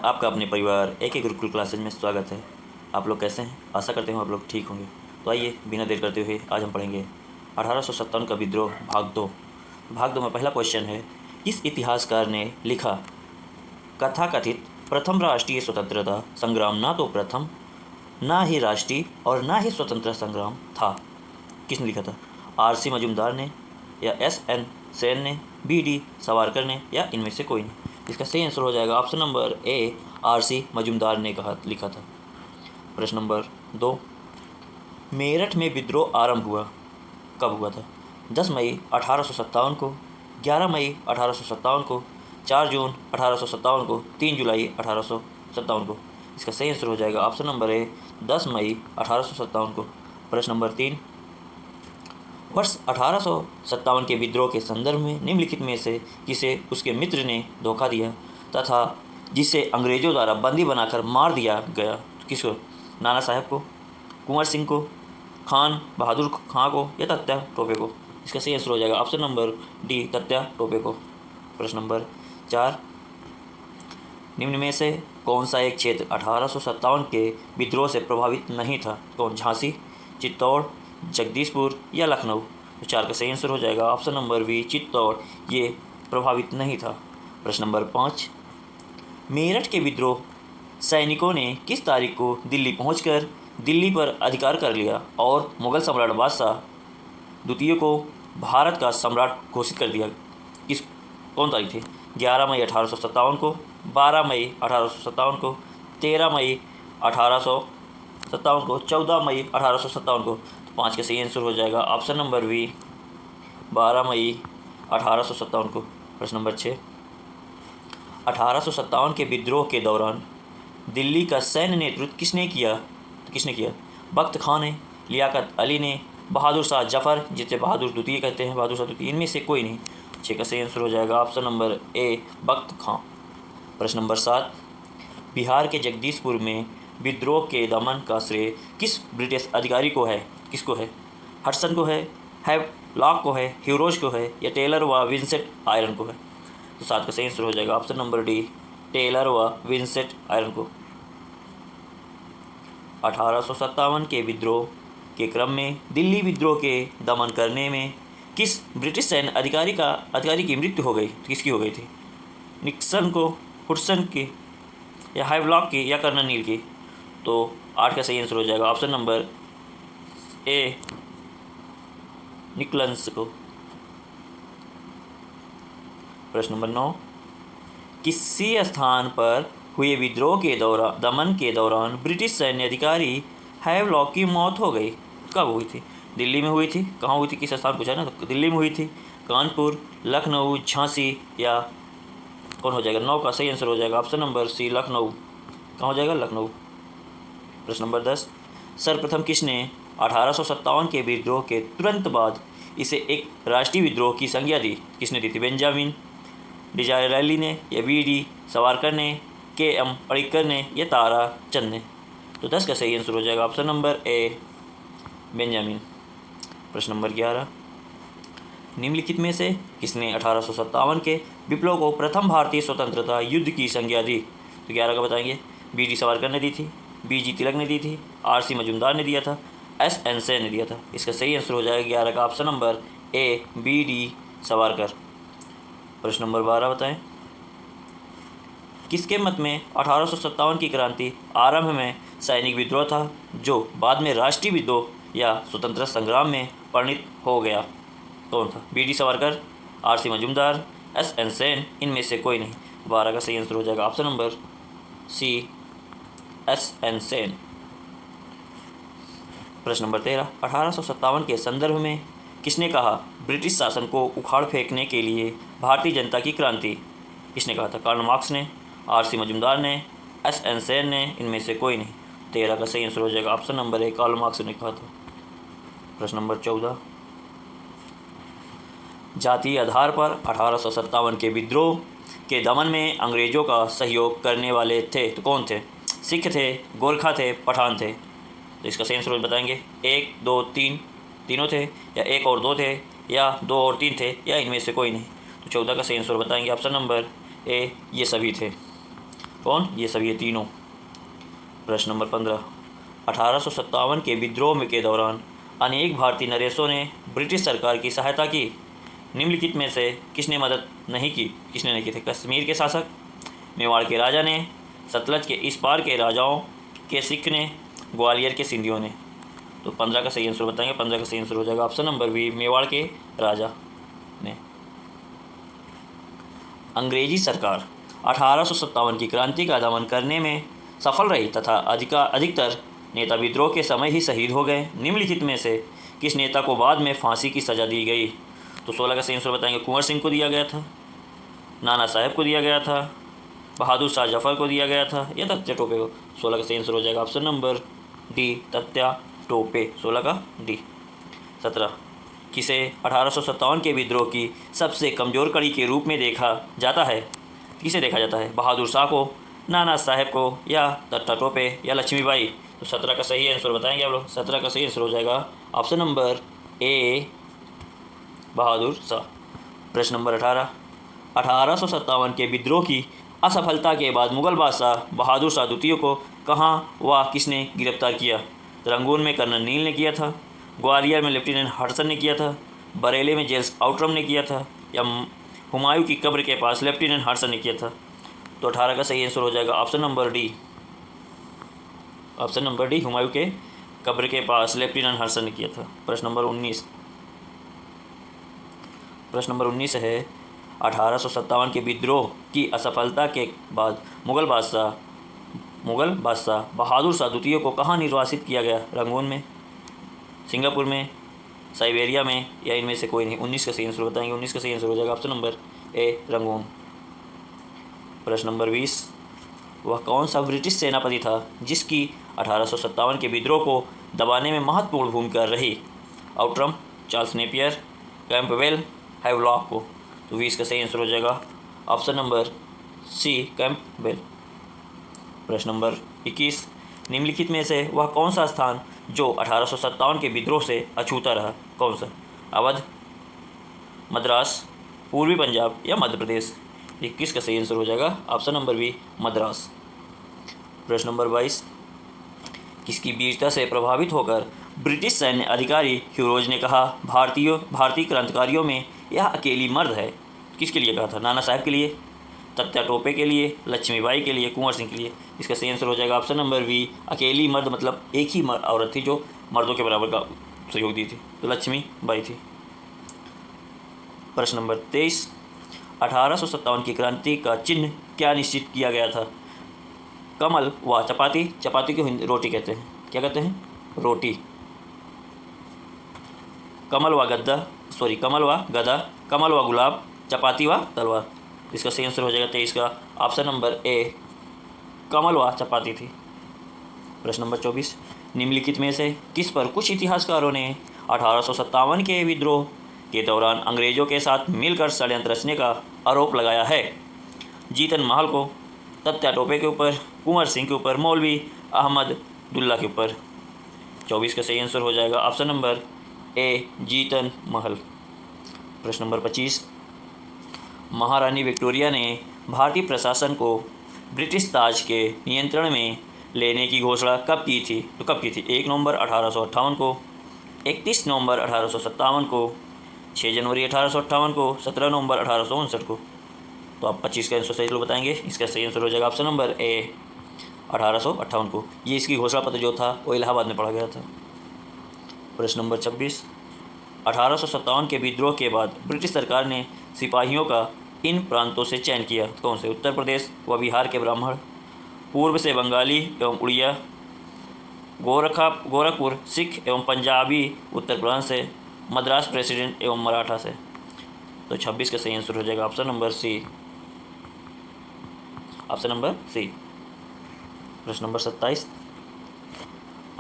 आपका अपने परिवार एक गुरुकुल क्लासेज में स्वागत है। आप लोग कैसे हैं? आशा करते हूँ आप लोग ठीक होंगे। तो आइए बिना देर करते हुए आज हम पढ़ेंगे 1857 का विद्रोह भाग दो में पहला क्वेश्चन है, किस इतिहासकार ने लिखा कथाकथित प्रथम राष्ट्रीय स्वतंत्रता संग्राम ना तो प्रथम ना ही राष्ट्रीय और ना ही स्वतंत्रता संग्राम था? किसने लिखा था? RC मजुमदार ने या SN सेन ने, BD सावरकर ने या इनमें से कोई नहीं? इसका सही आंसर हो जाएगा option number A, RC Majumdar ने लिखा था। प्रश्न नंबर 2, मेरठ में विद्रोह आरंभ हुआ कब हुआ था? 10 मई 1857 को, 11 मई 1857 को, 4 जून 1857 को, 3 जुलाई 1857 को? इसका सही आंसर हो जाएगा ऑप्शन नंबर ए, 10 मई 1857 को। प्रश्न नंबर 3, वर्ष 1857 के विद्रोह के संदर्भ में निम्नलिखित में से किसे उसके मित्र ने धोखा दिया तथा जिसे अंग्रेजों द्वारा बंदी बनाकर मार दिया गया? किसको? नाना साहब को, कुंवर सिंह को, खान बहादुर खां को या तात्या टोपे को? इसका सही आंसर हो जाएगा option number D, Tatya Tope को। प्रश्न नंबर 4, निम्न में से कौन सा एक क्षेत्र 1857 के विद्रोह से प्रभावित नहीं था? कौन? झांसी, चित्तौड़, जगदीशपुर या लखनऊ? तो 4 का सही आंसर हो जाएगा ऑप्शन नंबर बी, चित्तौड़, ये प्रभावित नहीं था। प्रश्न नंबर 5, मेरठ के विद्रोह सैनिकों ने किस तारीख को दिल्ली पहुंचकर दिल्ली पर अधिकार कर लिया और मुगल सम्राट बादशाह द्वितीय को भारत का सम्राट घोषित कर दिया? कौन तारीख थी? 11 मई 1857 को, 12 मई 1857 को, 13 मई 1857 को, 14 मई 1857 को? तो 5 का सही आंसर हो जाएगा ऑप्शन नंबर बी, 12 मई 1857 को। प्रश्न नंबर 6, 1857 के विद्रोह के दौरान दिल्ली का सैन्य नेतृत्व किसने किया? तो किसने किया? बख्त खां ने, लियाकत अली ने, बहादुर शाह जफ़र जिसे बहादुर द्वितीय कहते हैं, बहादुर शाह द्वितीय, इनमें से कोई नहीं? 6 का सही आंसर हो जाएगा ऑप्शन नंबर ए, बख्त खां। प्रश्न नंबर 7, बिहार के जगदीशपुर में विद्रोह के दमन का श्रेय किस ब्रिटिश अधिकारी को है? किसको है? हडसन को है, हैवलॉक को है, ह्यूरोज को है या टेलर व विंसेंट आयरन को है? तो 7 का सही आंसर हो जाएगा ऑप्शन नंबर डी, टेलर व विंसेंट आयरन को। 1857 के विद्रोह के क्रम में दिल्ली विद्रोह के दमन करने में किस ब्रिटिश सैन्य अधिकारी की मृत्यु हो गई? तो किसकी हो गई थी? निक्सन को, हुडसन की या हैवलॉक की या कर्नल नील की? तो 8 का सही आंसर हो जाएगा ऑप्शन नंबर ए, निकलन्स को। प्रश्न नंबर 9, किसी स्थान पर हुए विद्रोह के दमन के दौरान ब्रिटिश सैन्य अधिकारी हैवलॉक की मौत हो गई? कब हुई थी? दिल्ली में हुई थी। कहाँ हुई थी? किस स्थान पूछा ना, तो दिल्ली में हुई थी, कानपुर, लखनऊ, झांसी या कौन हो जाएगा? 9 का सही आंसर हो जाएगा ऑप्शन नंबर सी, लखनऊ। कहाँ हो जाएगा? लखनऊ। प्रश्न नंबर 10, सर्वप्रथम किसने 1857 के विद्रोह के तुरंत बाद इसे एक राष्ट्रीय विद्रोह की संज्ञा दी? किसने दी थी? बेंजामिन डिज़ायरली ने या BD सावरकर ने, KM पर्रिकर ने या ताराचंद ने? तो 10 का सही आंसर हो जाएगा ऑप्शन नंबर ए, बेंजामिन। प्रश्न नंबर 11, निम्नलिखित में से किसने 1857 के विप्लव को प्रथम भारतीय स्वतंत्रता युद्ध की संज्ञा दी? तो 11 का बताएंगे। BD सावरकर ने दी थी, BG तिलक ने दी थी, RC मजुमदार ने दिया था, SN सेन ने दिया था? इसका सही आंसर हो जाएगा 11 का ऑप्शन नंबर ए, BD सावरकर। प्रश्न नंबर 12 बताएं, किसके मत में 1857 की क्रांति आरंभ में सैनिक विद्रोह था जो बाद में राष्ट्रीय विद्रोह या स्वतंत्रता संग्राम में परिणत हो गया? कौन था? BD Savarkar, RC Majumdar, SN Sen, इनमें से कोई नहीं? 12 का सही आंसर हो जाएगा option number C, SN Sen. प्रश्न नंबर 13, 1857 के संदर्भ में किसने कहा ब्रिटिश शासन को उखाड़ फेंकने के लिए भारतीय जनता की क्रांति? किसने कहा था? कार्ल मार्क्स ने, RC मजुमदार ने, SN सेन ने, इनमें से कोई नहीं? 13 का सही आंसर हो जाएगा option number A, Karl Marx ने कहा था। प्रश्न नंबर 14, जातीय आधार पर 1857 के विद्रोह के दमन में अंग्रेजों का सहयोग करने वाले थे तो कौन थे? सिख थे, गोरखा थे, पठान थे? तो इसका सही आंसर बताएंगे। 1, 2, 3 तीनों थे या 1 और 2 थे या 2 और 3 थे या इनमें से कोई नहीं? तो 14 का सही आंसर बताएंगे ऑप्शन नंबर ए, ये सभी थे। कौन? ये सब, ये तीनों। प्रश्न नंबर 15, 1857 के विद्रोह के दौरान अनेक भारतीय नरेशों ने ब्रिटिश सरकार की सहायता की। निम्नलिखित में से किसने मदद नहीं की? किसने नहीं की थी? कश्मीर के शासक, मेवाड़ के राजा ने, सतलज के इस पार के राजाओं के सिख ने, ग्वालियर के सिंधियों ने। तो 15 का सही आंसर बताएंगे। 15 का सही आंसर हो जाएगा ऑप्शन नंबर बी, मेवाड़ के राजा ने। अंग्रेजी सरकार 1857 की क्रांति का दमन करने में सफल रही तथा अधिकतर नेता विद्रोह के समय ही शहीद हो गए। निम्नलिखित में से किस नेता को बाद में फांसी की सज़ा दी गई? तो 16 का सही आंसर बताएंगे। कुंवर सिंह को दिया गया था, नाना साहब को दिया गया था, बहादुर शाह जफर को दिया गया था, या तत्या टोपे को? 16 का सही आंसर हो जाएगा ऑप्शन नंबर डी, तत्या टोपे। 16 का डी। 17, किसे 1857 के विद्रोह की सबसे कमज़ोर कड़ी के रूप में देखा जाता है? किसे देखा जाता है? बहादुर शाह को, नाना साहब को, या तत्या टोपे, या लक्ष्मीबाई? तो 17 का सही आंसर बताएंगे आप लोग। 17 का सही आंसर हो जाएगा ऑप्शन नंबर ए, बहादुर शाह। प्रश्न नंबर 18, 1857 के विद्रोह की असफलता के बाद मुगल बादशाह बहादुर शाह द्वितीय को कहाँ व किसने गिरफ्तार किया? रंगून में कर्नल नील ने किया था, ग्वालियर में लेफ्टिनेंट हडसन ने किया था, बरेली में जेम्स आउटरम ने किया था, या हुमायूं की कब्र के पास लेफ्टिनेंट हडसन ने किया था? तो 18 का सही आंसर हो जाएगा option number D, option number D, Humayun के कब्र के पास लेफ्टिनेंट हडसन ने किया था। प्रश्न नंबर 19, प्रश्न नंबर 19 है 1857 के विद्रोह की असफलता के बाद मुगल बादशाह बहादुर शाह द्वितीय को कहाँ निर्वासित किया गया? रंगून में, सिंगापुर में, साइबेरिया में, या इनमें से कोई नहीं? 19 का सही आंसर बताएंगे। 19 का सही आंसर हो जाएगा ऑप्शन नंबर ए, रंगून। प्रश्न नंबर 20, वह कौन सा ब्रिटिश सेनापति था जिसकी 1857 के विद्रोह को दबाने में महत्वपूर्ण भूमिका रही? Outram, Charles Napier, Campbell, Havelock को? तो 20 का सही आंसर हो जाएगा ऑप्शन नंबर सी, कैंपबेल। प्रश्न नंबर 21, निम्नलिखित में से वह कौन सा स्थान जो 1857 के विद्रोह से अछूता रहा? कौन सा? अवध, मद्रास, पूर्वी पंजाब, या मध्य प्रदेश? 21 का सही आंसर हो जाएगा ऑप्शन नंबर बी, मद्रास। प्रश्न नंबर 22, किसकी वीरता से प्रभावित होकर ब्रिटिश सैन्य अधिकारी ह्यूरोज ने कहा भारतीय क्रांतिकारियों में यह अकेली मर्द है? किसके लिए कहा था? नाना साहब के लिए, तत्या टोपे के लिए, लक्ष्मीबाई के लिए, कुंवर सिंह के लिए? इसका सही आंसर हो जाएगा ऑप्शन नंबर बी, अकेली मर्द, मतलब एक ही औरत थी जो मर्दों के बराबर का सहयोग दी थी, तो लक्ष्मीबाई थी। प्रश्न नंबर 23, 1857 की क्रांति का चिन्ह क्या निश्चित किया गया था? कमल व चपाती? चपाती को रोटी कहते हैं, क्या कहते हैं? रोटी। कमल व गदा, कमल व गुलाब, चपाती व तलवार? इसका सही आंसर हो जाएगा 23 का ऑप्शन नंबर ए, कमल व चपाती थी। प्रश्न नंबर 24, निम्नलिखित में से किस पर कुछ इतिहासकारों ने 1857 के विद्रोह के दौरान अंग्रेजों के साथ मिलकर षड्यंत्र रचने का आरोप लगाया है? जीतन महल को, तत्या टोपे के ऊपर, कुंवर सिंह के ऊपर, मौलवी अहमद दुल्ला के ऊपर? 24 का सही आंसर हो जाएगा ऑप्शन नंबर ए, जीतन महल। प्रश्न नंबर 25, महारानी विक्टोरिया ने भारतीय प्रशासन को ब्रिटिश ताज के नियंत्रण में लेने की घोषणा कब की थी? तो कब की थी? 1 नवंबर 1858 को, 31 नवंबर 1857 को, 6 जनवरी 1858 को, 17 नवंबर 1859 को? तो आप 25 का आंसर सही बताएंगे। इसका सही आंसर हो जाएगा ऑप्शन नंबर ए, 1858 को। ये इसकी घोषणा पत्र जो था वो इलाहाबाद में पढ़ा गया था। प्रश्न नंबर 26, 1857 के विद्रोह के बाद ब्रिटिश सरकार ने सिपाहियों का इन प्रांतों से चयन किया? कौन से? उत्तर प्रदेश व बिहार के ब्राह्मण, पूर्व से बंगाली एवं उड़िया, गोरखपुर सिख एवं पंजाबी उत्तर प्रांत से, मद्रास प्रेसिडेंट एवं मराठा से? तो 26 का सही आंसर हो जाएगा option number C, option number C. प्रश्न नंबर 27,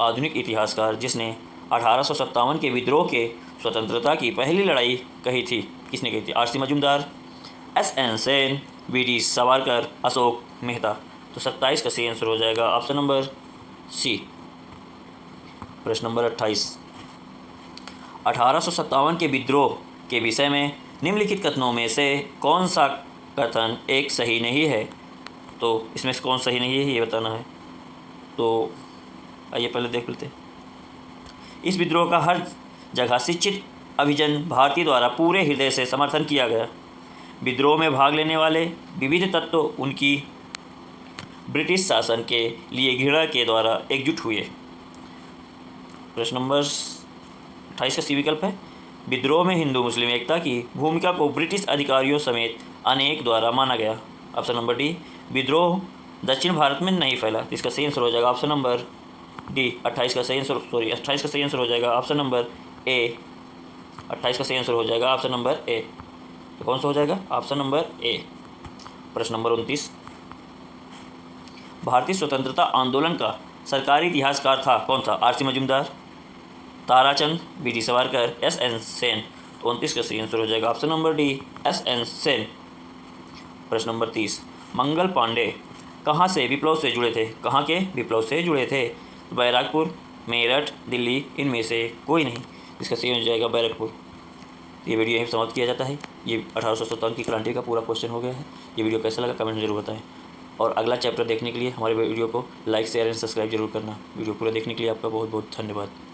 आधुनिक इतिहासकार जिसने 1857 के विद्रोह के स्वतंत्रता की पहली लड़ाई कही थी, किसने कही थी? R C Majumdar, S N. Sen, V D. Savarkar, Ashok Mehta? तो 27 का सही आंसर हो जाएगा ऑप्शन नंबर सी। प्रश्न नंबर 28, 1857 के विद्रोह के विषय में निम्नलिखित कथनों में से कौन सा कथन एक सही नहीं है? तो इसमें से कौन सही नहीं है ये बताना है। तो आइए पहले देख लेते हैं। इस विद्रोह का हर जगह शिक्षित अभिजन भारतीय द्वारा पूरे हृदय से समर्थन किया गया। विद्रोह में भाग लेने वाले विविध तत्व उनकी ब्रिटिश शासन के लिए घृणा के द्वारा एकजुट हुए। प्रश्न नंबर 28 का सी विकल्प है। विद्रोह में हिंदू मुस्लिम एकता की भूमिका को ब्रिटिश अधिकारियों समेत अनेक द्वारा माना गया। ऑप्शन नंबर डी, विद्रोह दक्षिण भारत में नहीं फैला। इसका सही आंसर हो जाएगा ऑप्शन नंबर डी। 28 का सही आंसर हो जाएगा ऑप्शन नंबर ए। 28 का सही आंसर हो जाएगा ऑप्शन नंबर ए। तो कौन सा हो जाएगा? ऑप्शन नंबर ए। प्रश्न नंबर 29, भारतीय स्वतंत्रता आंदोलन का सरकारी इतिहासकार था कौन था? R C Majumdar, Tarachand, V D Savarkar, S N Sen. तो 29 का सही आंसर हो जाएगा option number D, S N Sen. प्रश्न नंबर 30, मंगल पांडे कहाँ से विप्लव से जुड़े थे? कहाँ के विप्लव से जुड़े थे? बैराकपुर, मेरठ, दिल्ली, इनमें से कोई नहीं। इसका सही हो जाएगा बैरकपुर। ये वीडियो यहीं समाप्त किया जाता है। ये 1857 की क्रांति का पूरा क्वेश्चन हो गया है। ये वीडियो कैसा लगा कमेंट में जरूर बताएं, और अगला चैप्टर देखने के लिए हमारे वीडियो को लाइक शेयर एंड सब्सक्राइब जरूर करना। वीडियो पूरा देखने के लिए आपका बहुत बहुत धन्यवाद।